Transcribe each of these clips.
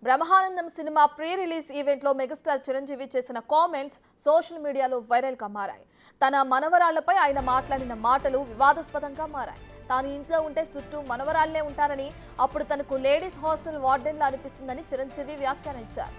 Brahmanandam cinema pre release ఈవెంట్లో megastar Chiranjeevi చేసిన comments social మీడియాలో వైరల్గా మారాయి. తన మనవరాళ్లపై ఆయన మాట్లాడిన మాటలు వివాదాస్పదంగా మారాయి. తాను ఇంట్లో ఉంటే చుట్టూ మనవరాళ్లే ఉంటారని, అప్పుడు తనకు లేడీస్ హాస్టల్ వార్డెన్లా అనిపిస్తుందని చిరంజీవి వ్యాఖ్యానించారు.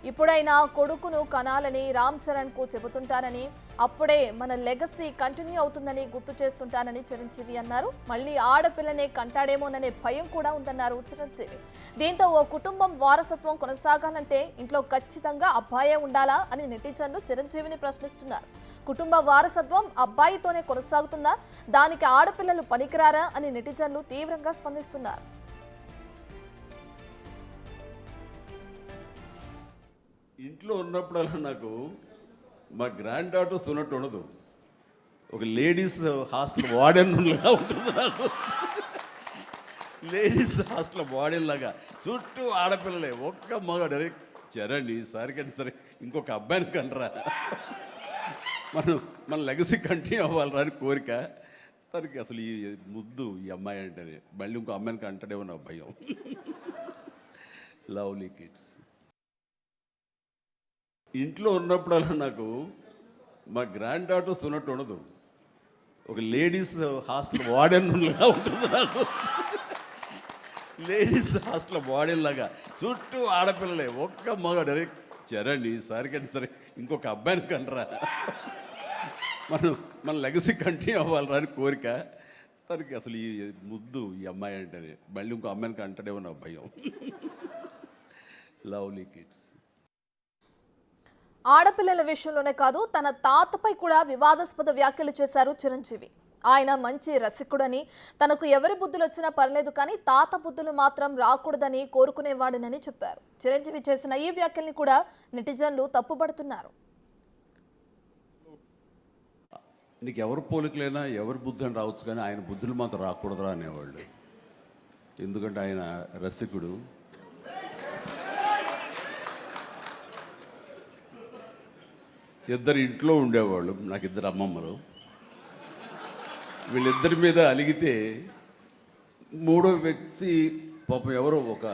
ఇప్పుడైనా కొడుకును కనాలని రామ్ చరణ్ కు చెబుతుంటానని, అప్పుడే మన లెగసీ కంటిన్యూ అవుతుందని గుర్తు చేస్తుంటానని చిరంజీవి అన్నారు. మళ్ళీ ఆడపిల్లనే కంటాడేమోననే భయం కూడా ఉందన్నారు చిరంజీవి. దీంతో ఓ కుటుంబం వారసత్వం కొనసాగాలంటే ఇంట్లో ఖచ్చితంగా అబ్బాయే ఉండాలా అని నెటిజన్లు చిరంజీవిని ప్రశ్నిస్తున్నారు. కుటుంబ వారసత్వం అబ్బాయితోనే కొనసాగుతుందా, దానికి ఆడపిల్లలు పనికిరారా అని నెటిజన్లు తీవ్రంగా స్పందిస్తున్నారు. ఇంట్లో ఉన్నప్పుడల్లా నాకు మా గ్రాండ్ డాటర్స్ ఉన్నట్టు ఉండదు. ఒక లేడీస్ హాస్టల్ వార్డెన్లాగా ఉంటుంది నాకు. లేడీస్ హాస్టల్ వార్డెన్ లాగా చుట్టూ ఆడపిల్లలే, ఒక్క మగాడు. చరణ్ ఈసారికైనా సరే ఇంకొక అబ్బాయిని కనరా, మన లెగసీ కంటిన్యూ అవ్వాలరా అని కోరిక. తనకి అసలు ఈ ముద్దు ఈ అమ్మాయి అంటేనే మళ్ళీ ఇంకో అమ్మాయిని కంటాడేమో నా భయం. Lovely kids. ఇంట్లో ఉన్నప్పుడల్లా నాకు మా గ్రాండ్ డాటర్స్ ఉన్నట్టు ఉండదు. ఒక లేడీస్ హాస్టల్ వార్డెన్లాగా ఉంటుంది నాకు. లేడీస్ హాస్టల్ వార్డెన్ లాగా చుట్టూ ఆడపిల్లలే, ఒక్క మగాడు. చరణ్ ఈసారికైనా సరే ఇంకొక అబ్బాయిని కనరా, మన లెగసీ కంటిన్యూ అవ్వాలరా అని కోరిక. తనకి అసలు ఈ ముద్దు ఈ అమ్మాయి అంటేనే మళ్ళీ ఇంకో అమ్మాయిని కంటాడేమో నా భయం. Lovely kids. ఆడపిల్లల విషయంలోనే కాదు, తన తాతపై కూడా వివాదాస్పద వ్యాఖ్యలు చేశారు చిరంజీవి. ఆయన మంచి రసికుడని, తనకు ఎవరి బుద్ధులు వచ్చినా పర్లేదు కానీ తాత బుద్ధులు మాత్రం రాకూడదని కోరుకునేవాడనని చెప్పారు. చిరంజీవి చేసిన ఈ వ్యాఖ్యల్ని కూడా నెటిజన్లు తప్పుపడుతున్నారు. నీకు ఎవరు పోలికలైనా ఎవరి బుద్ధి అని రావచ్చు కానీ ఆయన బుద్ధులు మాత్రం రాకూడదురా అనేవాళ్ళు. ఎందుకంటే ఆయన రసికుడు. ఇద్దరు ఇంట్లో ఉండేవాళ్ళు, నాకు ఇద్దరు అమ్మమ్మలు. వీళ్ళిద్దరి మీద అలిగితే మూడో వ్యక్తి పాపం ఎవరో ఒక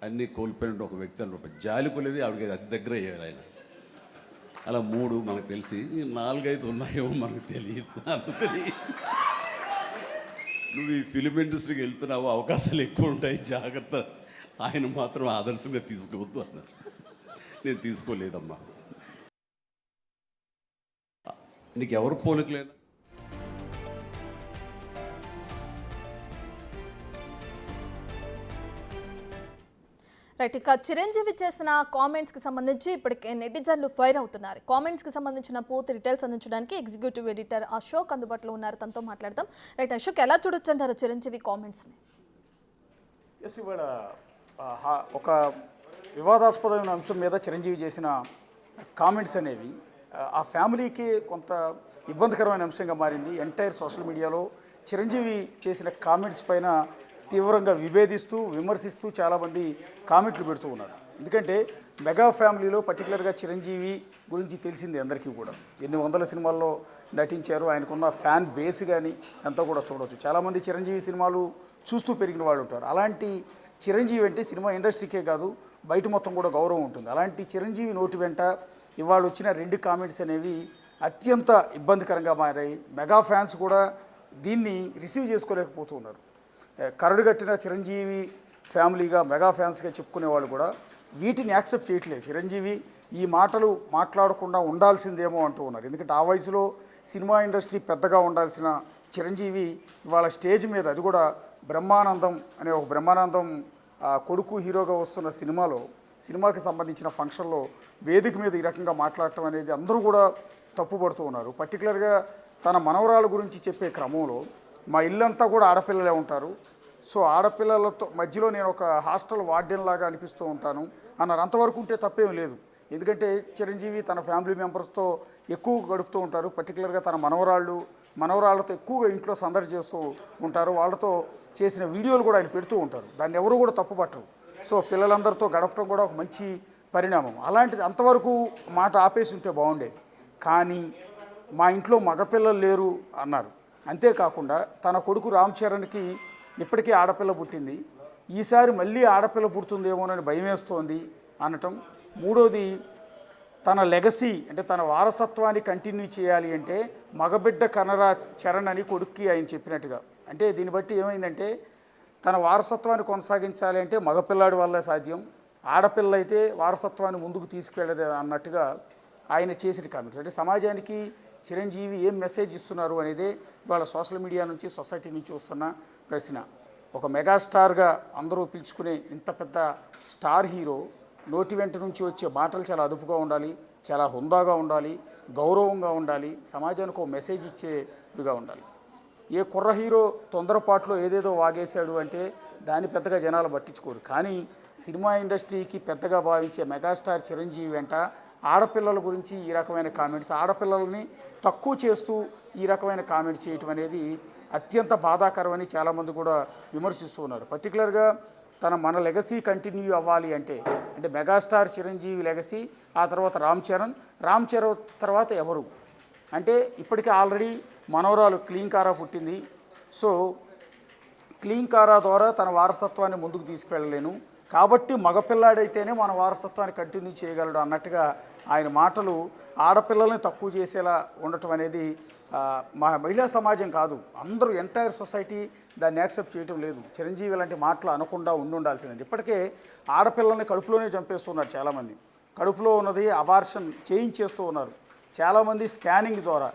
అన్నీ కోల్పోయిన ఒక వ్యక్తి అని జాలిపోలేదు, ఆవిడకి అతి దగ్గర అయ్యారు ఆయన. అలా మూడు మనకు తెలిసి 4-5 ఉన్నాయేమో మనకు తెలియదు. అందుకని నువ్వు ఈ ఫిలిం ఇండస్ట్రీకి వెళ్తున్నావు, అవకాశాలు ఎక్కువ ఉంటాయి, జాగ్రత్త, ఆయన మాత్రం ఆదర్శంగా తీసుకోవద్దు అన్నారు. నేను తీసుకోలేదమ్మా. నీకు ఎవరు పోలికలేనా రైట్. ఇక చిరంజీవి చేసిన కామెంట్స్ కి సంబంధించి ఇప్పటికే నెటిజన్లు ఫైర్ అవుతున్నారు. కామెంట్స్ కి సంబంధించిన పూర్తి డీటెయిల్స్ అందించడానికి ఎగ్జిక్యూటివ్ ఎడిటర్ అశోక్ అందుబాటులో ఉన్నారు. తనతో మాట్లాడదాం. రైట్ అశోక్, ఎలా చూడొచ్చు అంటారు చిరంజీవి కామెంట్స్ ని? ఇవాళ ఒక వివాదాస్పదమైన అంశం మీద చిరంజీవి చేసిన కామెంట్స్ అనేవి ఆ ఫ్యామిలీకి కొంత ఇబ్బందికరమైన అంశంగా మారింది. ఎంటైర్ సోషల్ మీడియాలో చిరంజీవి చేసిన కామెంట్స్ పైన తీవ్రంగా విభేదిస్తూ విమర్శిస్తూ చాలామంది కామెంట్లు పెడుతూ ఉన్నారు. ఎందుకంటే మెగా ఫ్యామిలీలో పర్టికులర్గా చిరంజీవి గురించి తెలిసింది అందరికీ కూడా. ఎన్ని వందల సినిమాల్లో నటించారు, ఆయనకున్న ఫ్యాన్ బేస్ కానీ అంతా కూడా చూడవచ్చు. చాలామంది చిరంజీవి సినిమాలు చూస్తూ పెరిగిన వాళ్ళు ఉంటారు. అలాంటి చిరంజీవి అంటే సినిమా ఇండస్ట్రీకే కాదు బయట మొత్తం కూడా గౌరవం ఉంటుంది. అలాంటి చిరంజీవి నోటి వెంట ఇవాళ వచ్చిన 2 కామెంట్స్ అనేవి అత్యంత ఇబ్బందికరంగా మారాయి. మెగా ఫ్యాన్స్ కూడా దీన్ని రిసీవ్ చేసుకోలేకపోతూ ఉన్నారు. కరడుగట్టిన చిరంజీవి ఫ్యామిలీగా మెగా ఫ్యాన్స్గా చెప్పుకునే వాళ్ళు కూడా వీటిని యాక్సెప్ట్ చేయట్లేదు. చిరంజీవి ఈ మాటలు మాట్లాడకుండా ఉండాల్సిందేమో అంటూ ఉన్నారు. ఎందుకంటే ఆ వయసులో సినిమా ఇండస్ట్రీ పెద్దగా ఉండాల్సిన చిరంజీవి ఇవాళ స్టేజ్ మీద, అది కూడా బ్రహ్మానందం అనే ఒక బ్రహ్మానందం కొడుకు హీరోగా వస్తున్న సినిమాకి సంబంధించిన ఫంక్షన్లో వేదిక మీద ఈ రకంగా మాట్లాడటం అనేది అందరూ కూడా తప్పుపడుతూ ఉన్నారు. పర్టికులర్గా తన మనవరాల గురించి చెప్పే క్రమంలో మా ఇల్లంతా కూడా ఆడపిల్లలే ఉంటారు, సో ఆడపిల్లలతో మధ్యలో నేను ఒక హాస్టల్ వార్డెన్ లాగా అనిపిస్తూ ఉంటాను అన్నారు. అంతవరకు ఉంటే తప్పేం లేదు. ఎందుకంటే చిరంజీవి తన ఫ్యామిలీ మెంబర్స్తో ఎక్కువ గడుపుతూ ఉంటారు. పర్టికులర్గా తన మనవరాళ్ళతో ఎక్కువగా ఇంట్లో సందడి చేస్తూ ఉంటారు. వాళ్ళతో చేసిన వీడియోలు కూడా ఆయన పెడుతూ ఉంటారు. దాన్ని ఎవరు కూడా తప్పుపట్టరు. సో పిల్లలందరితో గడపడం కూడా ఒక మంచి పరిణామం. అలాంటిది అంతవరకు మాట ఆపేసి ఉంటే బాగుండేది. కానీ మా ఇంట్లో మగపిల్లలు లేరు అన్నారు. అంతేకాకుండా తన కొడుకు రామ్ చరణ్కి ఇప్పటికే ఆడపిల్ల పుట్టింది, ఈసారి మళ్ళీ ఆడపిల్ల పుడుతుందేమోనని భయం వేస్తోంది అనటం. మూడోది, తన లెగసీ అంటే తన వారసత్వాన్ని కంటిన్యూ చేయాలి అంటే మగబిడ్డ కనరా చరణ్ అని కొడుక్కి ఆయన చెప్పినట్టుగా. అంటే దీన్ని బట్టి ఏమైందంటే తన వారసత్వాన్ని కొనసాగించాలి అంటే మగపిల్లాడి వల్లే సాధ్యం, ఆడపిల్ల అయితే వారసత్వాన్ని ముందుకు తీసుకెళ్ళదు అన్నట్టుగా ఆయన చేసిన కామెంట్స్. అంటే సమాజానికి చిరంజీవి ఏం మెసేజ్ ఇస్తున్నారు అనేది ఇవాళ సోషల్ మీడియా నుంచి, సొసైటీ నుంచి వస్తున్న ప్రశ్న. ఒక మెగాస్టార్గా అందరూ పిలుచుకునే ఇంత పెద్ద స్టార్ హీరో నోటి వెంట నుంచి వచ్చే మాటలు చాలా అదుపుగా ఉండాలి, చాలా హుందాగా ఉండాలి, గౌరవంగా ఉండాలి, సమాజానికి ఒక మెసేజ్ ఇచ్చేవిగా ఉండాలి. ఏ కుర్ర హీరో తొందరపాట్లో ఏదేదో వాగేశాడు అంటే దాన్ని పెద్దగా జనాలు పట్టించుకోరు. కానీ సినిమా ఇండస్ట్రీకి పెద్దగా భావించే మెగాస్టార్ చిరంజీవి వెంట ఆడపిల్లల గురించి ఈ రకమైన కామెంట్స్, ఆడపిల్లల్ని తక్కువ చేస్తూ ఈ రకమైన కామెంట్స్ చేయటం అనేది అత్యంత బాధాకరమని చాలామంది కూడా విమర్శిస్తూ ఉన్నారు. పర్టికులర్గా మన లెగసీ కంటిన్యూ అవ్వాలి అంటే మెగాస్టార్ చిరంజీవి లెగసీ, ఆ తర్వాత రామ్ చరణ్ తర్వాత ఎవరు అంటే ఇప్పటికే ఆల్రెడీ మనవరాలు క్లీంకారా పుట్టింది. సో క్లీంకారా ద్వారా తన వారసత్వాన్ని ముందుకు తీసుకెళ్ళలేను కాబట్టి మగపిల్లాడైతేనే మన వారసత్వాన్ని కంటిన్యూ చేయగలడు అన్నట్టుగా ఆయన మాటలు ఆడపిల్లల్ని తక్కువ చేసేలా ఉండటం అనేది మా మహిళా సమాజం కాదు, అందరూ ఎంటైర్ సొసైటీ దాన్ని యాక్సెప్ట్ చేయటం లేదు. చిరంజీవి లాంటి మాటలు అనకుండా ఉండాల్సిందండి. ఇప్పటికే ఆడపిల్లల్ని కడుపులోనే చంపేస్తున్నారు చాలామంది. కడుపులో ఉన్నది అబార్షన్ చేయించేస్తూ ఉన్నారు చాలామంది స్కానింగ్ ద్వారా.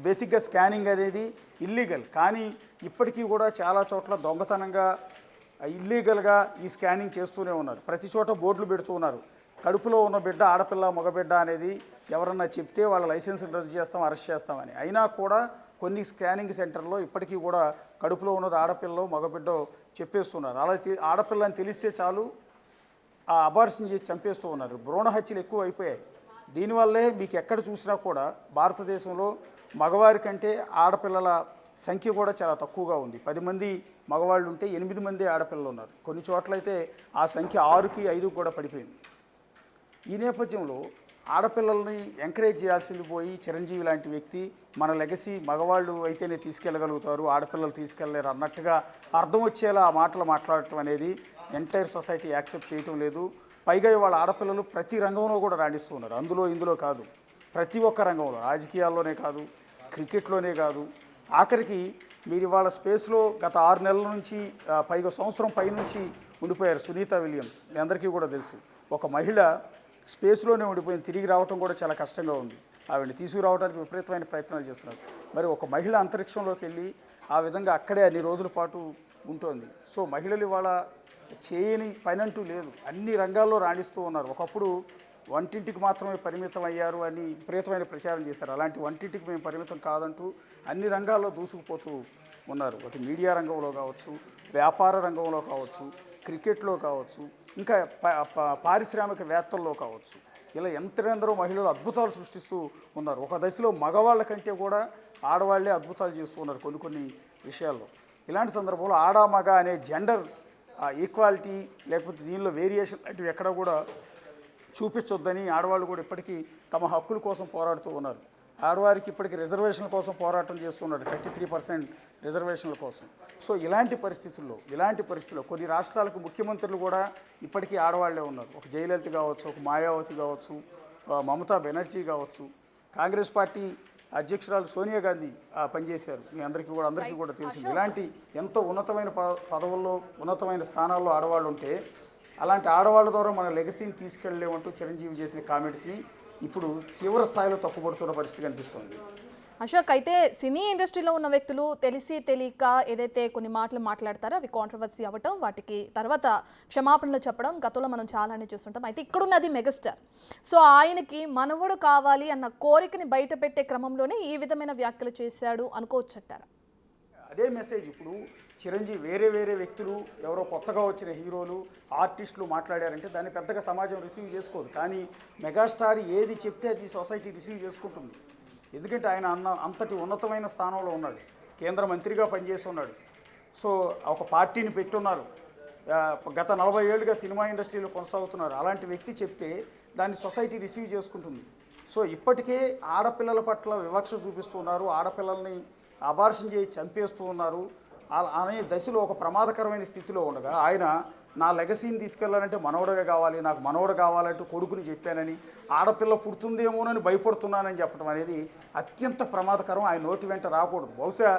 బేసిక్గా స్కానింగ్ అనేది ఇల్లీగల్, కానీ ఇప్పటికీ కూడా చాలా చోట్ల దొంగతనంగా ఇల్లీగల్గా ఈ స్కానింగ్ చేస్తూనే ఉన్నారు. ప్రతి చోట బోర్డులు పెడుతూ ఉన్నారు, కడుపులో ఉన్న బిడ్డ ఆడపిల్ల మగబిడ్డ అనేది ఎవరన్నా చెప్తే వాళ్ళ లైసెన్స్ రద్దు చేస్తాం, అరెస్ట్ చేస్తామని. అయినా కూడా కొన్ని స్కానింగ్ సెంటర్లో ఇప్పటికీ కూడా కడుపులో ఉన్నది ఆడపిల్ల మగబిడ్డ చెప్పేస్తున్నారు. అలా ఆడపిల్ల అని తెలిస్తే చాలు ఆ అబార్షన్ చేసి చంపేస్తూ ఉన్నారు. భ్రూణ హత్యలు ఎక్కువ అయిపోయాయి. దీనివల్లే మీకు ఎక్కడ చూసినా కూడా భారతదేశంలో మగవారి కంటే ఆడపిల్లల సంఖ్య కూడా చాలా తక్కువగా ఉంది. 10 మంది మగవాళ్ళు ఉంటే 8 మంది ఆడపిల్లలు ఉన్నారు. కొన్ని చోట్లయితే ఆ సంఖ్య 6కి 5కి కూడా పడిపోయింది. ఈ నేపథ్యంలో ఆడపిల్లల్ని ఎంకరేజ్ చేయాల్సింది పోయి చిరంజీవి లాంటి వ్యక్తి మన లెగసీ మగవాళ్ళు అయితేనే తీసుకెళ్ళగలుగుతారు, ఆడపిల్లలు తీసుకెళ్ళలేరు అన్నట్టుగా అర్థం వచ్చేలా ఆ మాటలు మాట్లాడటం అనేది ఎంటైర్ సొసైటీ యాక్సెప్ట్ చేయటం లేదు. పైగా ఇవాళ ఆడపిల్లలు ప్రతి రంగంలో కూడా రాణిస్తూ ఉన్నారు. ఇందులో కాదు, ప్రతి ఒక్క రంగంలో, రాజకీయాల్లోనే కాదు, క్రికెట్లోనే కాదు, ఆఖరికి మీరు ఇవాళ స్పేస్లో గత 6 నెలల నుంచి పైగా సంవత్సరం పైనుంచి ఉండిపోయారు సునీత విలియమ్స్. మీ అందరికీ కూడా తెలుసు. ఒక మహిళ స్పేస్లోనే ఉండిపోయింది, తిరిగి రావటం కూడా చాలా కష్టంగా ఉంది. ఆవిడని తీసుకురావడానికి విపరీతమైన ప్రయత్నాలు చేస్తున్నారు. మరి ఒక మహిళ అంతరిక్షంలోకి వెళ్ళి ఆ విధంగా అక్కడే అన్ని రోజుల పాటు ఉంటుంది. సో మహిళలు ఇవాళ చేయని పని అంటూ లేదు, అన్ని రంగాల్లో రాణిస్తూ ఉన్నారు. ఒకప్పుడు వంటింటికి మాత్రమే పరిమితం అయ్యారు అని విపరీతమైన ప్రచారం చేస్తారు. అలాంటి వంటింటికి మేము పరిమితం కాదంటూ అన్ని రంగాల్లో దూసుకుపోతూ ఉన్నారు. ఒకటి మీడియా రంగంలో కావచ్చు, వ్యాపార రంగంలో కావచ్చు, క్రికెట్లో కావచ్చు, ఇంకా పారిశ్రామికవేత్తల్లో కావచ్చు. ఇలా ఎందరో మహిళలు అద్భుతాలు సృష్టిస్తూ ఉన్నారు. ఒక దశలో మగవాళ్ళ కంటే కూడా ఆడవాళ్లే అద్భుతాలు చేస్తూ ఉన్నారు కొన్ని విషయాల్లో. ఇలాంటి సందర్భంలో ఆడ మగ అనే జెండర్ ఈక్వాలిటీ లేకపోతే దీనిలో వేరియేషన్ లాంటివి ఎక్కడ కూడా చూపించొద్దని ఆడవాళ్ళు కూడా ఇప్పటికీ తమ హక్కుల కోసం పోరాడుతూ ఉన్నారు. ఆడవారికి ఇప్పటికీ రిజర్వేషన్ల కోసం పోరాటం చేస్తున్నారు, 33% రిజర్వేషన్ల కోసం. సో ఇలాంటి పరిస్థితుల్లో కొన్ని రాష్ట్రాలకు ముఖ్యమంత్రులు కూడా ఇప్పటికీ ఆడవాళ్లే ఉన్నారు. ఒక జయలలిత కావచ్చు, ఒక మాయావతి కావచ్చు, మమతా బెనర్జీ కావచ్చు, కాంగ్రెస్ పార్టీ అధ్యక్షురాలు సోనియా గాంధీ పనిచేశారు. మీ అందరికీ కూడా తెలిసింది. ఇలాంటి ఎంతో ఉన్నతమైన పదవుల్లో, ఉన్నతమైన స్థానాల్లో ఆడవాళ్ళు ఉంటే అలాంటి ఆడవాళ్ళ ద్వారా మన లెగసీని తీసుకెళ్ళలేమంటూ చిరంజీవి చేసిన కామెంట్స్ని ఇప్పుడు తీవ్ర స్థాయిలో తప్పుపడుతున్న పరిస్థితి కనిపిస్తుంది. అశోక్, అయితే సినీ ఇండస్ట్రీలో ఉన్న వ్యక్తులు తెలియక ఏదైతే కొన్ని మాటలు మాట్లాడతారో అవి కాంట్రవర్సీ అవ్వటం, వాటికి తర్వాత క్షమాపణలు చెప్పడం గతంలో మనం చాలానే చూస్తుంటాం. అయితే ఇక్కడున్నది మెగాస్టార్. సో ఆయనకి మనవడు కావాలి అన్న కోరికని బయట పెట్టే క్రమంలోనే ఈ విధమైన వ్యాఖ్యలు చేశాడు అనుకోవచ్చంటారా? అదే మెసేజ్ ఇప్పుడు చిరంజీవి వేరే వ్యక్తులు ఎవరో కొత్తగా వచ్చిన హీరోలు ఆర్టిస్టులు మాట్లాడారంటే దాన్ని పెద్దగా సమాజం రిసీవ్ చేసుకోదు. కానీ మెగాస్టార్ ఏది చెప్తే అది సొసైటీ రిసీవ్ చేసుకుంటుంది. ఎందుకంటే ఆయన అంతటి ఉన్నతమైన స్థానంలో ఉన్నాడు, కేంద్ర మంత్రిగా పనిచేసి ఉన్నాడు. సో ఒక పార్టీని పెట్టున్నారు, గత 40 ఏళ్ళుగా సినిమా ఇండస్ట్రీలో కొనసాగుతున్నారు. అలాంటి వ్యక్తి చెప్తే దాన్ని సొసైటీ రిసీవ్ చేసుకుంటుంది. సో ఇప్పటికే ఆడపిల్లల పట్ల వివక్ష చూపిస్తున్నారు, ఆడపిల్లల్ని అబార్షన్ చేసి చంపేస్తూ ఉన్నారు అనే దశలో ఒక ప్రమాదకరమైన స్థితిలో ఉండగా ఆయన నా లెగసీని తీసుకెళ్లాలంటే మనవడగా కావాలి, నాకు మనవడు కావాలంటూ కొడుకుని చెప్పానని, ఆడపిల్ల పుడుతుందేమోనని భయపడుతున్నానని చెప్పడం అనేది అత్యంత ప్రమాదకరం. ఆయన నోటి వెంట రాకూడదు. బహుశా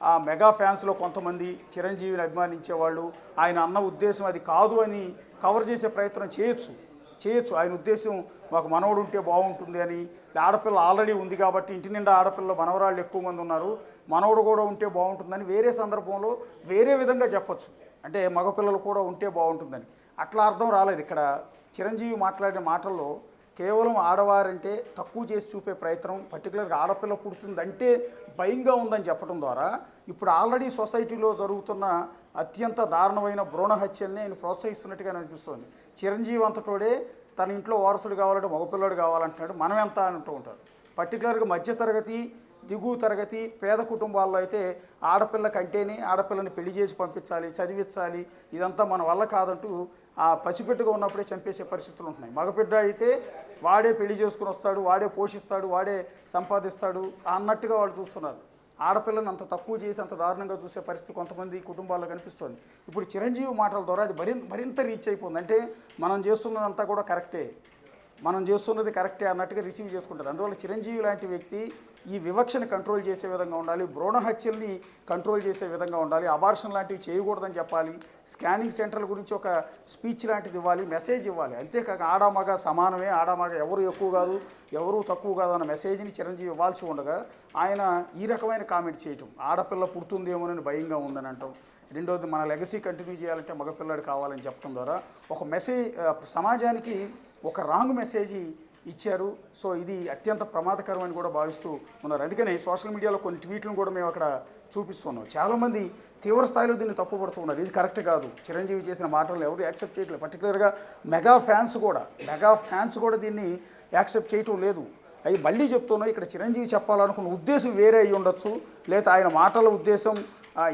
ఆ మెగా ఫ్యాన్స్లో కొంతమంది చిరంజీవిని అభిమానించేవాళ్ళు ఆయన అన్న ఉద్దేశం అది కాదు అని కవర్ చేసే ప్రయత్నం చేయొచ్చు. ఆయన ఉద్దేశం మాకు మనవడు ఉంటే బాగుంటుంది అని, ఆడపిల్ల ఆల్రెడీ ఉంది కాబట్టి ఇంటి నిండా ఆడపిల్ల మనవరాళ్ళు ఎక్కువ మంది ఉన్నారు, మనవడు కూడా ఉంటే బాగుంటుందని వేరే సందర్భంలో వేరే విధంగా చెప్పొచ్చు. అంటే మగపిల్లలు కూడా ఉంటే బాగుంటుందని. అట్లా అర్థం రాలేదు. ఇక్కడ చిరంజీవి మాట్లాడిన మాటల్లో కేవలం ఆడవారంటే తక్కువ చేసి చూపే ప్రయత్నం, పర్టికులర్గా ఆడపిల్ల పుడుతుందంటే భయంగా ఉందని చెప్పడం ద్వారా ఇప్పుడు ఆల్రెడీ సొసైటీలో జరుగుతున్న అత్యంత దారుణమైన భ్రూణ హత్యల్ని ఆయన ప్రోత్సహిస్తున్నట్టుగా అనిపిస్తుంది. చిరంజీవి అంతటోడే తన ఇంట్లో వారసుడు కావాలంటే మగపిల్లడు కావాలంటున్నాడు, మనం ఎంత అంటూ ఉంటారు. పర్టికులర్గా మధ్యతరగతి, దిగువ తరగతి, పేద కుటుంబాల్లో అయితే ఆడపిల్ల కంటేనే ఆడపిల్లని పెళ్లి చేసి పంపించాలి, చదివించాలి, ఇదంతా మన వల్ల కాదంటూ ఆ పసిబిడ్డగా ఉన్నప్పుడే చంపేసే పరిస్థితులు ఉంటున్నాయి. మగబిడ్డ అయితే వాడే పెళ్లి చేసుకుని వస్తాడు, వాడే పోషిస్తాడు, వాడే సంపాదిస్తాడు అన్నట్టుగా వాళ్ళు చూస్తున్నారు. ఆడపిల్లని అంత తక్కువ చేసి అంత దారుణంగా చూసే పరిస్థితి కొంతమంది కుటుంబాల్లో కనిపిస్తుంది. ఇప్పుడు చిరంజీవి మాటల ద్వారా అది మరింత రీచ్ అయిపోతుంది. అంటే మనం చేస్తున్నదంతా కూడా కరెక్టే, మనం చేస్తున్నది కరెక్టే అన్నట్టుగా రిసీవ్ చేసుకుంటారు. అందువల్ల చిరంజీవి లాంటి వ్యక్తి ఈ వివక్షని కంట్రోల్ చేసే విధంగా ఉండాలి, భ్రూణ హత్యల్ని కంట్రోల్ చేసే విధంగా ఉండాలి, అబార్షన్ లాంటివి చేయకూడదని చెప్పాలి, స్కానింగ్ సెంటర్ల గురించి ఒక స్పీచ్ లాంటిది ఇవ్వాలి, మెసేజ్ ఇవ్వాలి. అంతేకాక ఆడమగ సమానమే, ఆడమగ ఎవరు ఎక్కువ కాదు, ఎవరు తక్కువ కాదు అన్న మెసేజ్ని చిరంజీవి ఇవ్వాల్సి ఉండగా ఆయన ఈ రకమైన కామెంట్ చేయటం, ఆడపిల్ల పుడుతుందేమోనని భయంగా ఉందని అంటాం. రెండోది మన లెగసీ కంటిన్యూ చేయాలంటే మగపిల్లాడు కావాలని చెప్పడం ద్వారా ఒక మెసేజ్ సమాజానికి ఒక రాంగ్ మెసేజ్ ఇచ్చారు. సో ఇది అత్యంత ప్రమాదకరమని కూడా భావిస్తూ ఉన్నారు. అందుకని సోషల్ మీడియాలో కొన్ని ట్వీట్లను కూడా మేము అక్కడ చూపిస్తున్నాం. చాలామంది తీవ్ర స్థాయిలో దీన్ని తప్పుపడుతూ ఉన్నారు. ఇది కరెక్ట్ కాదు, చిరంజీవి చేసిన మాటలు ఎవరు యాక్సెప్ట్ చేయట్లేదు. పర్టికులర్గా మెగా ఫ్యాన్స్ కూడా దీన్ని యాక్సెప్ట్ చేయటం లేదు. అవి మళ్ళీ చెప్తున్నాయి, ఇక్కడ చిరంజీవి చెప్పాలనుకున్న ఉద్దేశం వేరే అయ్యి ఉండొచ్చు, లేదా ఆయన మాటల ఉద్దేశం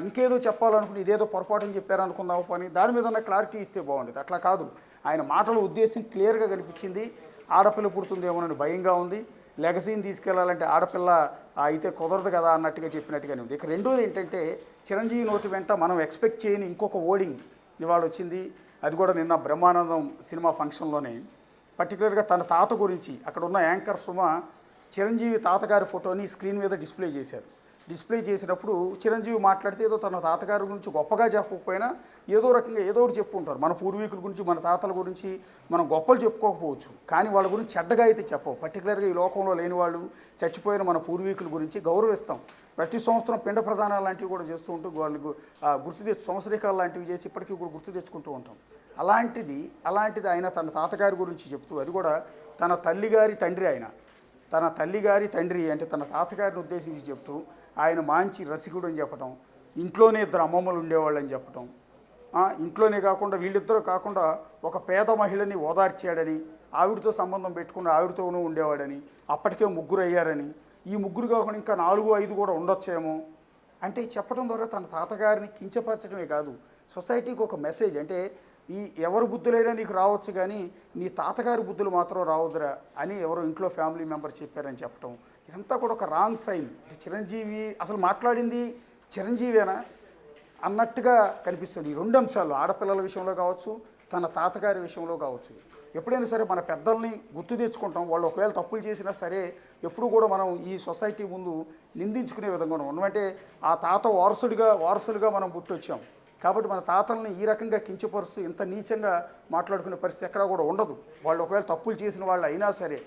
ఇంకేదో చెప్పాలనుకుని ఇదేదో పొరపాటుని చెప్పారనుకుందాము పని, దాని మీద ఉన్న క్లారిటీ ఇస్తే బాగుండేది. అట్లా కాదు, ఆయన మాటల ఉద్దేశం క్లియర్గా కనిపించింది. ఆడపిల్ల పుడుతుందేమోనని భయంగా ఉంది, లెగసీని తీసుకెళ్లాలంటే ఆడపిల్ల అయితే కుదరదు కదా అన్నట్టుగా చెప్పినట్టుగానే ఉంది. ఇక రెండోది ఏంటంటే చిరంజీవి నోటి వెంట మనం ఎక్స్పెక్ట్ చేయని ఇంకొక ఓడింగ్ ఇవాళ వచ్చింది. అది కూడా నిన్న బ్రహ్మానందం సినిమా ఫంక్షన్లోనే పర్టికులర్గా తన తాత గురించి అక్కడ ఉన్న యాంకర్ సుమ చిరంజీవి తాతగారి ఫోటోని స్క్రీన్ మీద డిస్ప్లే చేశారు. డిస్ప్లే చేసినప్పుడు చిరంజీవి మాట్లాడితే ఏదో తన తాతగారి గురించి గొప్పగా చెప్పకపోయినా ఏదో రకంగా ఏదో ఒకటి చెప్పుకుంటారు. మన పూర్వీకుల గురించి, మన తాతల గురించి మనం గొప్పలు చెప్పుకోకపోవచ్చు, కానీ వాళ్ళ గురించి చెడ్డగా అయితే చెప్పవు. పర్టికులర్గా ఈ లోకంలో లేని వాళ్ళు, చచ్చిపోయిన మన పూర్వీకుల గురించి గౌరవిస్తాం. ప్రతి సంవత్సరం పిండ ప్రదానాలు లాంటివి కూడా చేస్తూ ఉంటూ వాళ్ళకు సంవత్సరికాలు లాంటివి చేసి ఇప్పటికీ కూడా గుర్తు తెచ్చుకుంటూ ఉంటాం. అలాంటిది ఆయన తన తాతగారి గురించి చెప్తూ, అది కూడా తన తల్లిగారి తండ్రి అంటే తన తాతగారిని ఉద్దేశించి చెప్తూ ఆయన మంచి రసికుడు అని చెప్పటం, ఇంట్లోనే 2 అమ్మమ్మలు ఉండేవాళ్ళు అని చెప్పటం, ఇంట్లోనే కాకుండా వీళ్ళిద్దరూ కాకుండా ఒక పేద మహిళని ఓదార్చాడని, ఆవిడతో సంబంధం పెట్టుకుని ఆవిడతోనూ ఉండేవాడని, అప్పటికే 3 అయ్యారని, ఈ 3 కాకుండా ఇంకా 4, 5 కూడా ఉండొచ్చేమో అంటే చెప్పడం ద్వారా తన తాతగారిని కించపరచడమే కాదు, సొసైటీకి ఒక మెసేజ్. అంటే ఈ ఎవరు బుద్ధులైనా నీకు రావచ్చు, కానీ నీ తాతగారి బుద్ధులు మాత్రం రావద్దురా అని ఎవరో ఇంట్లో ఫ్యామిలీ మెంబర్ చెప్పారని చెప్పడం, ఇదంతా కూడా ఒక రాంగ్ సైన్. చిరంజీవి అసలు మాట్లాడింది చిరంజీవేనా అన్నట్టుగా కనిపిస్తుంది. ఈ 2 అంశాలు, ఆడపిల్లల విషయంలో కావచ్చు, తన తాతగారి విషయంలో కావచ్చు. ఎప్పుడైనా సరే మన పెద్దల్ని గుర్తు తెచ్చుకుంటాం. వాళ్ళు ఒకవేళ తప్పులు చేసినా సరే ఎప్పుడు కూడా మనం ఈ సొసైటీ ముందు నిందించుకునే విధంగా ఉన్నాం. అంటే ఆ తాత వారసులుగా మనం పుట్టొచ్చాం కాబట్టి మన తాతల్ని ఈ రకంగా కించపరుస్తూ ఇంత నీచంగా మాట్లాడుకునే పరిస్థితి ఎక్కడా కూడా ఉండదు. వాళ్ళు ఒకవేళ తప్పులు చేసిన వాళ్ళు అయినా సరే,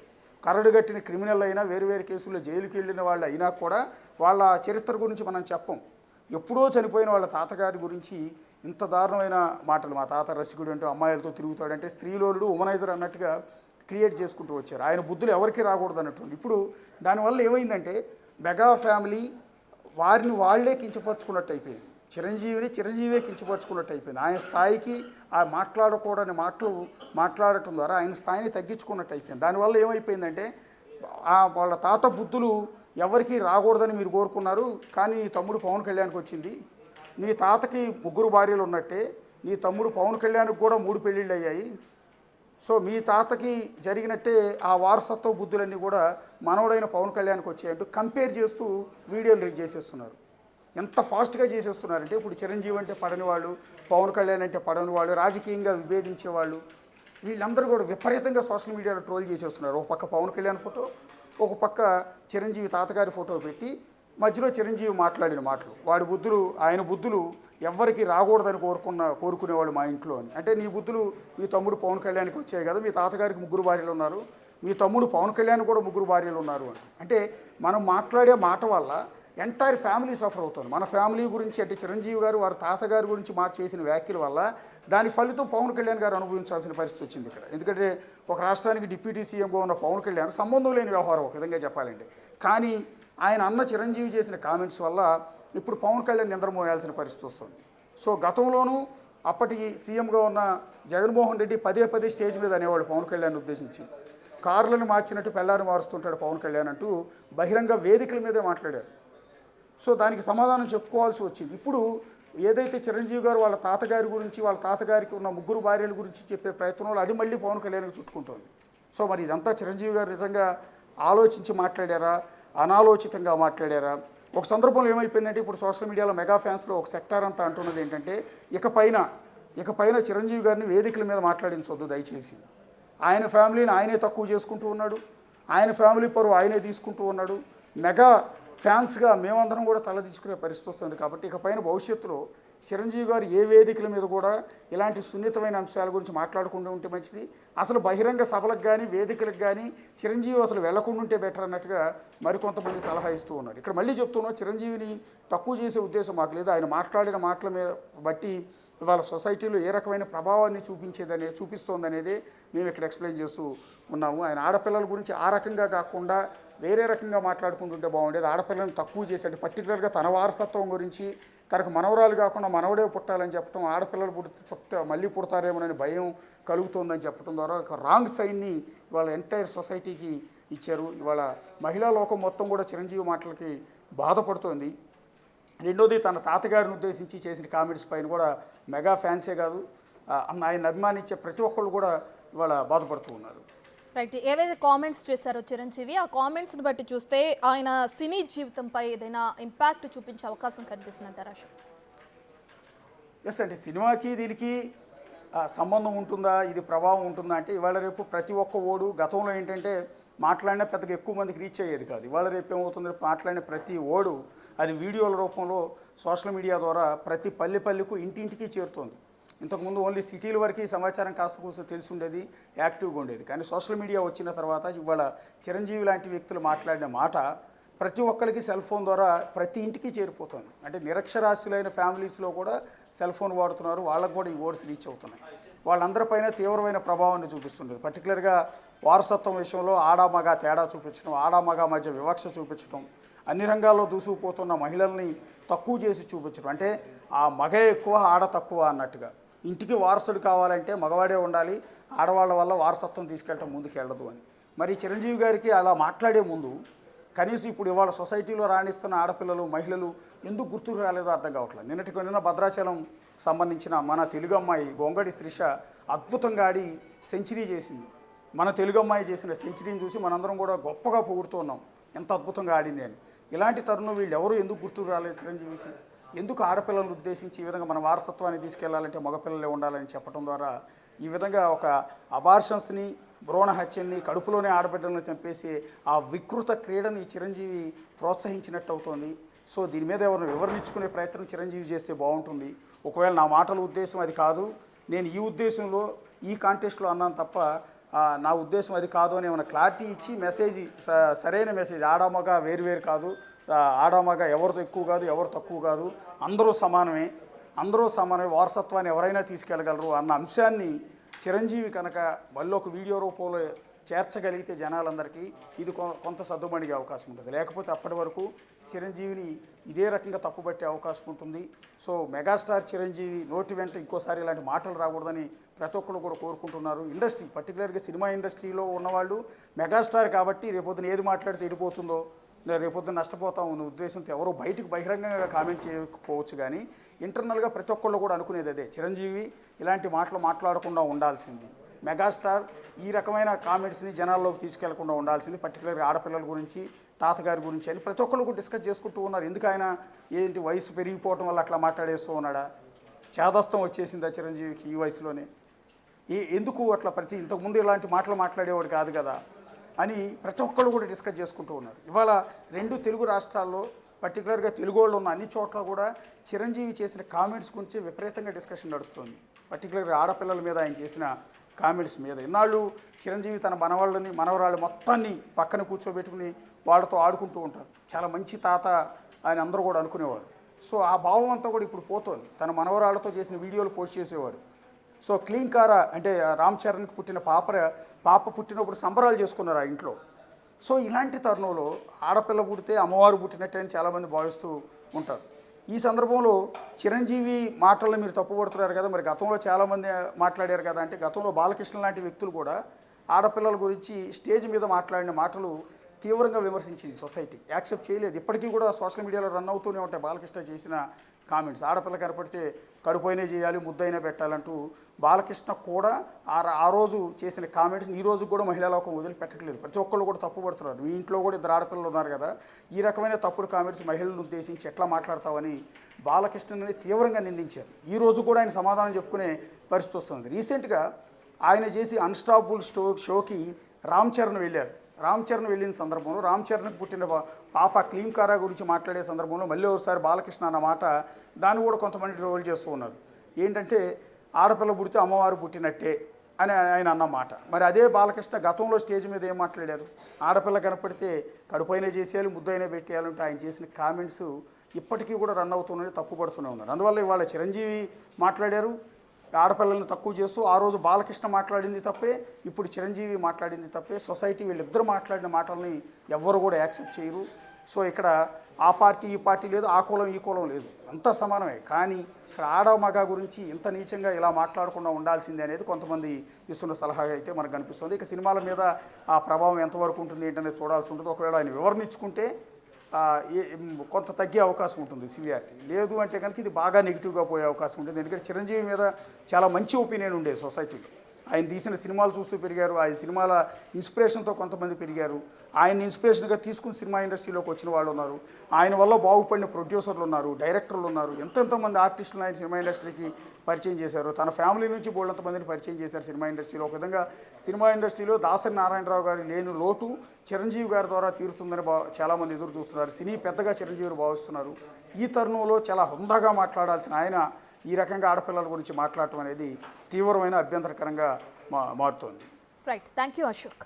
కరడుగట్టిన క్రిమినల్ అయినా, వేరు కేసుల్లో జైలుకి వెళ్ళిన వాళ్ళు అయినా కూడా వాళ్ళ చరిత్ర గురించి మనం చెప్పం. ఎప్పుడో చనిపోయిన వాళ్ళ తాతగారి గురించి ఇంత దారుణమైన మాటలు, మా తాత రసికుడు అంటూ అమ్మాయిలతో తిరుగుతాడంటే స్త్రీలోలుడు ఉమనైజర్ అన్నట్టుగా క్రియేట్ చేసుకుంటూ వచ్చారు. ఆయన బుద్ధులు ఎవరికి రాకూడదు అన్నట్టు. ఇప్పుడు దానివల్ల ఏమైందంటే మెగా ఫ్యామిలీ వారిని వాళ్లే కించపరుచుకున్నట్టు అయిపోయింది, చిరంజీవే కించపరుచుకున్నట్టు అయిపోయింది. ఆయన స్థాయికి ఆ మాట్లాడకూడని మాటలు మాట్లాడటం ద్వారా ఆయన స్థాయిని తగ్గించుకున్నట్టు అయిపోయింది. దానివల్ల ఏమైపోయిందంటే వాళ్ళ తాత బుద్ధులు ఎవరికి రాకూడదని మీరు కోరుకున్నారు, కానీ నీ తమ్ముడు పవన్ కళ్యాణ్కి వచ్చింది. నీ తాతకి 3 భార్యలు ఉన్నట్టే నీ తమ్ముడు పవన్ కళ్యాణ్కి కూడా 3 పెళ్ళిళ్ళు అయ్యాయి. సో మీ తాతకి జరిగినట్టే ఆ వారసత్వ బుద్ధులన్నీ కూడా మనవడైన పవన్ కళ్యాణ్కి వచ్చాయంటూ కంపేర్ చేస్తూ వీడియోలు రిలీజ్ చేసేస్తున్నారు. ఎంత ఫాస్ట్గా చేసేస్తున్నారంటే ఇప్పుడు చిరంజీవి అంటే పడని వాళ్ళు, పవన్ కళ్యాణ్ అంటే పడని వాళ్ళు, రాజకీయంగా విభేదించే వాళ్ళు వీళ్ళందరూ కూడా విపరీతంగా సోషల్ మీడియాలో ట్రోల్ చేసేస్తున్నారు. ఒక పక్క పవన్ కళ్యాణ్ ఫోటో, ఒక పక్క చిరంజీవి తాతగారి ఫోటో పెట్టి మధ్యలో చిరంజీవి మాట్లాడిన మాటలు, ఆయన బుద్ధులు ఎవ్వరికి రాకూడదని కోరుకునేవాళ్ళు మా ఇంట్లో అని. అంటే నీ బుద్ధులు మీ తమ్ముడు పవన్ కళ్యాణ్కి వచ్చాయి కదా, మీ తాతగారికి 3 భార్యలు ఉన్నారు, మీ తమ్ముడు పవన్ కళ్యాణ్ కూడా 3 భార్యలు ఉన్నారు అని. అంటే మనం మాట్లాడే మాట వల్ల ఎంటైర్ ఫ్యామిలీ సఫర్ అవుతుంది. మన ఫ్యామిలీ గురించి అంటే చిరంజీవి గారు వారి తాతగారి గురించి చేసిన వ్యాఖ్యల వల్ల దాని ఫలితం పవన్ కళ్యాణ్ గారు అనుభవించాల్సిన పరిస్థితి వచ్చింది ఇక్కడ. ఎందుకంటే ఒక రాష్ట్రానికి డిప్యూటీ సీఎంగా ఉన్న పవన్ కళ్యాణ్ సంబంధం లేని వ్యవహారం ఒక విధంగా చెప్పాలంటే. కానీ ఆయన అన్న చిరంజీవి చేసిన కామెంట్స్ వల్ల ఇప్పుడు పవన్ కళ్యాణ్ నిద్రమోయాల్సిన పరిస్థితి వస్తుంది. సో గతంలోనూ అప్పటికి సీఎంగా ఉన్న జగన్మోహన్ రెడ్డి పదే స్టేజ్ మీద అనేవాడు పవన్ కళ్యాణ్ ఉద్దేశించి, కార్లను మార్చినట్టు పెళ్ళాన్ని మారుస్తుంటాడు పవన్ కళ్యాణ్ అంటూ బహిరంగ వేదికల మీదే మాట్లాడారు. సో దానికి సమాధానం చెప్పుకోవాల్సి వచ్చింది. ఇప్పుడు ఏదైతే చిరంజీవి గారు వాళ్ళ తాతగారి గురించి, వాళ్ళ తాతగారికి ఉన్న 3 భార్యల గురించి చెప్పే ప్రయత్నంలో అది మళ్ళీ పవన్ కళ్యాణ్కి చుట్టుకుంటుంది. సో మరి ఇదంతా చిరంజీవి గారు నిజంగా ఆలోచించి మాట్లాడారా, అనాలోచితంగా మాట్లాడారా? ఒక సందర్భంలో ఏమైపోయిందంటే ఇప్పుడు సోషల్ మీడియాలో మెగా ఫ్యాన్స్లో ఒక సెక్టార్ అంతా అంటున్నది ఏంటంటే ఇకపైన చిరంజీవి గారిని వేదికల మీద మాట్లాడించొద్దు దయచేసి. ఆయన ఫ్యామిలీని ఆయనే తక్కువ చేసుకుంటూ ఉన్నాడు, ఆయన ఫ్యామిలీ పరువు ఆయనే తీసుకుంటూ ఉన్నాడు. మెగా ఫ్యాన్స్గా మేమందరం కూడా తలదించుకునే పరిస్థితి వస్తుంది. కాబట్టి ఇకపైన భవిష్యత్తులో చిరంజీవి గారు ఏ వేదికల మీద కూడా ఇలాంటి సున్నితమైన అంశాల గురించి మాట్లాడకుండా ఉంటే మంచిది. అసలు బహిరంగ సభలకు కానీ వేదికలకు కానీ చిరంజీవి అసలు వెళ్లకుండా ఉంటే బెటర్ అన్నట్టుగా మరికొంతమంది సలహా ఇస్తూ ఉన్నారు. ఇక్కడ మళ్ళీ చెప్తున్నాం, చిరంజీవిని తక్కువ చేసే ఉద్దేశం మాకు లేదు. ఆయన మాట్లాడిన మాటల మీద బట్టి ఇవాళ సొసైటీలో ఏ రకమైన ప్రభావాన్ని చూపిస్తోందనేదే మేము ఇక్కడ ఎక్స్ప్లెయిన్ చేస్తూ ఉన్నాము. ఆయన ఆడపిల్లల గురించి ఆ రకంగా కాకుండా వేరే రకంగా మాట్లాడుకుంటుంటే బాగుండేది. ఆడపిల్లని తక్కువ చేసేది, పర్టికులర్గా తన వారసత్వం గురించి, తనకు మనవరాలు కాకుండా మనవడే పుట్టాలని చెప్పడం, ఆడపిల్లలు మళ్ళీ పుడతారేమోనని భయం కలుగుతోందని చెప్పడం ద్వారా ఒక రాంగ్ సైన్ని ఇవాళ ఎంటైర్ సొసైటీకి ఇచ్చారు. ఇవాళ మహిళా లోకం మొత్తం కూడా చిరంజీవి మాటలకి బాధపడుతోంది. రెండోది, తన తాతగారిని ఉద్దేశించి చేసిన కామెంట్స్ పైన కూడా మెగా ఫ్యాన్సే కాదు ఆయన అభిమానించే ప్రతి ఒక్కళ్ళు కూడా ఇవాళ బాధపడుతూ ఉన్నారు. రైట్, ఏవైతే కామెంట్స్ చేశారో చిరంజీవి, ఆ కామెంట్స్ని బట్టి చూస్తే ఆయన సినీ జీవితంపై ఏదైనా ఇంపాక్ట్ చూపించే అవకాశం కనిపిస్తుందంటారా? ఎస్ అంటే సినిమాకి దీనికి సంబంధం ఉంటుందా, ఇది ప్రభావం ఉంటుందా అంటే ఇవాళ రేపు ప్రతి ఒక్క ఓడు గతంలో ఏంటంటే మాట్లాడినా పెద్దగా ఎక్కువ మందికి రీచ్ అయ్యేది కాదు. ఇవాళ రేపు ఏమవుతుంది, మాట్లాడిన ప్రతి ఓడు అది వీడియోల రూపంలో సోషల్ మీడియా ద్వారా ప్రతి పల్లెకు ఇంటింటికి చేరుతోంది. ఇంతకుముందు ఓన్లీ సిటీల వరకు ఈ సమాచారం కాస్త కూస్త తెలిసి ఉండేది, యాక్టివ్గా ఉండేది. కానీ సోషల్ మీడియా వచ్చిన తర్వాత ఇవాళ చిరంజీవి లాంటి వ్యక్తులు మాట్లాడిన మాట ప్రతి ఒక్కరికి సెల్ ఫోన్ ద్వారా ప్రతి ఇంటికి చేరిపోతుంది. అంటే నిరక్షరాస్యులైన ఫ్యామిలీస్లో కూడా సెల్ ఫోన్ వాడుతున్నారు, వాళ్ళకు కూడా ఈ వర్డ్స్ రీచ్ అవుతున్నాయి. వాళ్ళందరిపైన తీవ్రమైన ప్రభావాన్ని చూపిస్తుంది. పర్టికులర్గా వారసత్వం విషయంలో ఆడామగా తేడా చూపించడం, ఆడామగా మధ్య వివక్ష చూపించడం, అన్ని రంగాల్లో దూసుకుపోతున్న మహిళల్ని తక్కువ చేసి చూపించడం, అంటే ఆ మగ ఎక్కువ ఆడ తక్కువ అన్నట్టుగా. ఇంటికి వారసుడు కావాలంటే మగవాడే ఉండాలి, ఆడవాళ్ళ వల్ల వారసత్వం తీసుకెళ్ళటం ముందుకెళ్ళదు అని. మరి చిరంజీవి గారికి అలా మాట్లాడే ముందు కనీసం ఇప్పుడు ఇవాళ సొసైటీలో రాణిస్తున్న ఆడపిల్లలు, మహిళలు ఎందుకు గుర్తుకు రాలేదో అర్థం కావట్లేదు. నిన్న భద్రాచలం సంబంధించిన మన తెలుగు అమ్మాయి గొంగడి త్రిష అద్భుతంగా ఆడి సెంచరీ చేసింది. మన తెలుగు అమ్మాయి చేసిన సెంచరీని చూసి మనందరం కూడా గొప్పగా పొగుడుతూ ఉన్నాం, ఎంత అద్భుతంగా ఆడింది అని. ఇలాంటి తరుణం వీళ్ళు ఎవరు ఎందుకు గుర్తుకు రాలేదు చిరంజీవికి? ఎందుకు ఆడపిల్లలను ఉద్దేశించి ఈ విధంగా మన వారసత్వాన్ని తీసుకెళ్లాలంటే మగపిల్లలే ఉండాలని చెప్పడం ద్వారా ఈ విధంగా ఒక అబార్షన్స్ని, భ్రూణ హత్యల్ని, కడుపులోనే ఆడబిడ్డలను చంపేసి ఆ వికృత క్రీడని చిరంజీవి ప్రోత్సహించినట్టు అవుతోంది. సో దీని మీద ఎవరిని వివరించుకునే ప్రయత్నం చిరంజీవి చేస్తే బాగుంటుంది. ఒకవేళ నా మాటల ఉద్దేశం అది కాదు, నేను ఈ ఉద్దేశంలో ఈ కాంటెస్ట్లో అన్నాను తప్ప నా ఉద్దేశం అది కాదు అని ఏమైనా క్లారిటీ ఇచ్చి మెసేజ్, సరైన మెసేజ్, ఆడామగ వేరు కాదు, ఆడామగ ఎవరు ఎక్కువ కాదు, ఎవరు తక్కువ కాదు, అందరూ సమానమే, వారసత్వాన్ని ఎవరైనా తీసుకెళ్ళగలరు అన్న అంశాన్ని చిరంజీవి కనుక మళ్ళీ ఒక వీడియో రూపంలో చేర్చగలిగితే జనాలందరికీ ఇది కొంత సర్దుమణిగే అవకాశం ఉంటుంది. లేకపోతే అప్పటి వరకు చిరంజీవిని ఇదే రకంగా తప్పుపట్టే అవకాశం ఉంటుంది. సో మెగాస్టార్ చిరంజీవి నోటి వెంట ఇంకోసారి ఇలాంటి మాటలు రాకూడదని ప్రతి ఒక్కరు కూడా కోరుకుంటున్నారు. ఇండస్ట్రీ, పర్టికులర్గా సినిమా ఇండస్ట్రీలో ఉన్నవాళ్ళు మెగాస్టార్ కాబట్టి రేపొద్దున ఏది మాట్లాడితే ఎడిపోతుందో, రేపొద్దున నష్టపోతాం అనే ఉద్దేశంతో ఎవరో బయటకు బహిరంగంగా కామెంట్ చేయకపోవచ్చు. కానీ ఇంటర్నల్గా ప్రతి ఒక్కళ్ళు కూడా అనుకునేది అదే, చిరంజీవి ఇలాంటి మాటలు మాట్లాడకుండా ఉండాల్సింది, మెగాస్టార్ ఈ రకమైన కామెంట్స్ని జనాల్లోకి తీసుకెళ్లకుండా ఉండాల్సింది, పర్టికులర్గా ఆడపిల్లల గురించి, తాతగారి గురించి అని ప్రతి ఒక్కరు కూడా డిస్కస్ చేసుకుంటూ ఉన్నారు. ఎందుకు ఆయన ఏంటి వయసు పెరిగిపోవటం వల్ల అట్లా మాట్లాడేస్తూ ఉన్నాడా, చేదస్తం వచ్చేసిందా చిరంజీవికి ఈ వయసులోనే, ఎందుకు అట్లా ఇంతకుముందు ఇలాంటి మాటలు మాట్లాడేవాడు కాదు కదా అని ప్రతి ఒక్కరు కూడా డిస్కస్ చేసుకుంటూ ఉన్నారు. ఇవాళ 2 తెలుగు రాష్ట్రాల్లో పర్టికులర్గా తెలుగు వాళ్ళు ఉన్న అన్ని చోట్ల కూడా చిరంజీవి చేసిన కామెంట్స్ గురించి విపరీతంగా డిస్కషన్ నడుస్తుంది. పర్టికులర్గా ఆడపిల్లల మీద ఆయన చేసిన కామెంట్స్ మీద. ఇన్నాళ్ళు చిరంజీవి తన మనవరాళ్ళు మొత్తాన్ని పక్కన కూర్చోబెట్టుకుని వాళ్ళతో ఆడుకుంటూ ఉంటారు. చాలా మంచి తాత ఆయన అందరూ కూడా అనుకునేవారు. సో ఆ భావం అంతా కూడా ఇప్పుడు పోతుంది. తన మనవరాళ్ళతో చేసిన వీడియోలు పోస్ట్ చేసేవారు. సో క్లీన్ కారా అంటే రామ్ చరణ్కి పుట్టిన పాప పుట్టినప్పుడు సంబరాలు చేసుకున్నారు ఆ ఇంట్లో. సో ఇలాంటి తరుణంలో ఆడపిల్ల పుడితే అమ్మవారు పుట్టినట్టే అని చాలామంది భావిస్తూ ఉంటారు. ఈ సందర్భంలో చిరంజీవి మాటలను మీరు తప్పుపడుతున్నారు కదా, మరి గతంలో చాలామంది మాట్లాడారు కదా అంటే, గతంలో బాలకృష్ణ లాంటి వ్యక్తులు కూడా ఆడపిల్లల గురించి స్టేజ్ మీద మాట్లాడిన మాటలు తీవ్రంగా విమర్శించింది సొసైటీ, యాక్సెప్ట్ చేయలేదు. ఇప్పటికీ కూడా సోషల్ మీడియాలో రన్ అవుతూనే ఉంటాయి బాలకృష్ణ చేసిన కామెంట్స్. ఆడపిల్ల కనపడితే కడుపైనే చేయాలి, ముద్దైనా పెట్టాలంటూ బాలకృష్ణ కూడా ఆ రోజు చేసిన కామెంట్స్ ఈ రోజు కూడా మహిళా లోకం వదిలిపెట్టట్లేదు. ప్రతి ఒక్కళ్ళు కూడా తప్పుపడుతున్నారు. మీ ఇంట్లో కూడా 2 ఆడపిల్లలు ఉన్నారు కదా, ఈ రకమైన తప్పుడు కామెంట్స్ మహిళలను ఉద్దేశించి ఎట్లా మాట్లాడతావని బాలకృష్ణని తీవ్రంగా నిందించారు. ఈ రోజు కూడా ఆయన సమాధానం చెప్పుకునే పరిస్థితి వస్తుంది. రీసెంట్గా ఆయన చేసి అన్స్టాపుల్ షోకి రామ్ చరణ్ వెళ్ళారు. రామ్ చరణ్ వెళ్ళిన సందర్భంలో రామ్ చరణ్కి పుట్టిన పాప క్లీన్ కారా గురించి మాట్లాడే సందర్భంలో మళ్ళీ ఒకసారి బాలకృష్ణ అన్న మాట దాన్ని కూడా కొంతమంది ట్రోల్ చేస్తూ ఉన్నారు. ఏంటంటే ఆడపిల్ల పుడితే అమ్మవారు పుట్టినట్టే అని ఆయన అన్నమాట. మరి అదే బాలకృష్ణ గతంలో స్టేజ్ మీద ఏం మాట్లాడారు, ఆడపిల్ల కనపడితే కడుపైనా చేసేయాలి, ముద్దైనా పెట్టేయాలంటే ఆయన చేసిన కామెంట్స్ ఇప్పటికీ కూడా రన్ అవుతున్నాయి, తప్పుపడుతూనే ఉన్నారు. అందువల్ల ఇవాళ చిరంజీవి మాట్లాడారు ఆడపిల్లల్ని తక్కువ చేస్తూ, ఆ రోజు బాలకృష్ణ మాట్లాడింది తప్పే, ఇప్పుడు చిరంజీవి మాట్లాడింది తప్పే. సొసైటీ వీళ్ళిద్దరు మాట్లాడిన మాటల్ని ఎవ్వరు కూడా యాక్సెప్ట్ చేయరు. సో ఇక్కడ ఆ పార్టీ ఈ పార్టీ లేదు, ఆ కులం ఈ కులం లేదు, అంతా సమానమే. కానీ ఇక్కడ ఆడ మగ గురించి ఇంత నీచంగా ఇలా మాట్లాడకుండా ఉండాల్సిందే అనేది కొంతమంది ఇస్తున్న సలహా అయితే మనకు కనిపిస్తుంది. ఇక సినిమాల మీద ఆ ప్రభావం ఎంతవరకు ఉంటుంది ఏంటనేది చూడాల్సి ఉంటుంది. ఒకవేళ ఆయన వివరణించుకుంటే కొంత తగ్గే అవకాశం ఉంటుంది సివియారిటీ. లేదు అంటే కనుక ఇది బాగా నెగిటివ్గా పోయే అవకాశం ఉంటుంది. ఎందుకంటే చిరంజీవి మీద చాలా మంచి ఒపీనియన్ ఉండేది సొసైటీలో. ఆయన తీసిన సినిమాలు చూస్తూ పెరిగారు, ఆయన సినిమాల ఇన్స్పిరేషన్తో కొంతమంది పెరిగారు, ఆయన ఇన్స్పిరేషన్గా తీసుకుని సినిమా ఇండస్ట్రీలోకి వచ్చిన వాళ్ళు ఉన్నారు, ఆయన వల్ల బాగుపడిన ప్రొడ్యూసర్లు ఉన్నారు, డైరెక్టర్లు ఉన్నారు, ఎంతెంతోమంది ఆర్టిస్టులు ఆయన సినిమా ఇండస్ట్రీకి పరిచయం చేశారు. తన ఫ్యామిలీ నుంచి బోల్డంతమందిని పరిచయం చేశారు సినిమా ఇండస్ట్రీలో. ఒక విధంగా సినిమా ఇండస్ట్రీలో దాసరి నారాయణరావు గారి లేని లోటు చిరంజీవి గారి ద్వారా తీరుతుందని చాలామంది ఎదురు చూస్తున్నారు. సినీ పెద్దగా చిరంజీవిని భావిస్తున్నారు. ఈ తరుణంలో చాలా హుందాగా మాట్లాడాల్సిన ఆయన ఈ రకంగా ఆడపిల్లల గురించి మాట్లాడటం అనేది తీవ్రమైన అభ్యంతరకరంగా మారుతోంది. Right, thank you Ashok.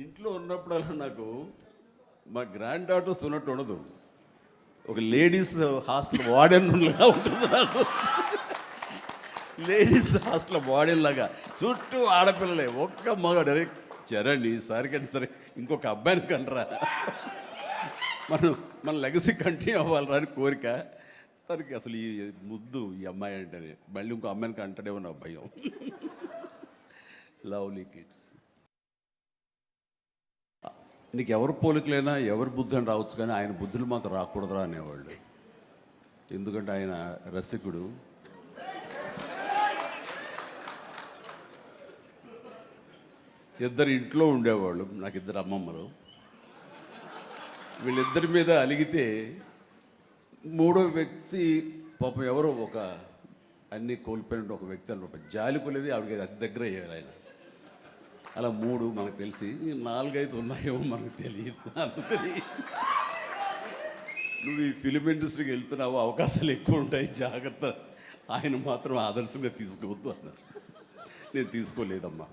ఇంట్లో ఉన్నప్పుడల్లా నాకు మా గ్రాండ్ డాటర్స్ ఉన్నట్టు ఉండదు, ఒక లేడీస్ హాస్టల్ వార్డెన్లాగా ఉంటుంది నాకు. లేడీస్ హాస్టల్ వార్డెన్ లాగా చుట్టూ ఆడపిల్లలే, ఒక్క మగ డైరెక్ట్ చరణ్ ఈసారికని సరే ఇంకొక అబ్బాయిని కనరా, మన లెగసీ కంటిన్యూ అవ్వాలరా అని కోరిక. తనకి అసలు ఈ ముద్దు ఈ అమ్మాయి అంటేనే మళ్ళీ ఇంకో అమ్మాయిని కంటడేమో నా భయం. Lovely kids. నీకు ఎవరు పోలికలైనా ఎవరి బుద్ధి అని రావచ్చు, కానీ ఆయన బుద్ధులు మాత్రం రాకూడదురా అనేవాళ్ళు. ఎందుకంటే ఆయన రసికుడు. ఇద్దరు ఇంట్లో ఉండేవాళ్ళు, నాకు 2 అమ్మమ్మలు. వీళ్ళిద్దరి మీద అలిగితే 3వ వ్యక్తి పాపం ఎవరో ఒక అన్నీ కోల్పోయిన ఒక వ్యక్తి అనమాట, జాలిపోలేదు ఆవిడకి అతి దగ్గర అయ్యారు ఆయన. అలా 3 మనకు తెలిసి 4-5 ఉన్నాయేమో మనకు తెలియదు. అందుకని నువ్వు ఈ ఫిలిం ఇండస్ట్రీకి వెళ్తున్నావు, అవకాశాలు ఎక్కువ ఉంటాయి, జాగ్రత్త. ఆయన మాత్రం ఆదర్శంగా తీసుకోవద్దు అన్నారు. నేను తీసుకోలేదమ్మా.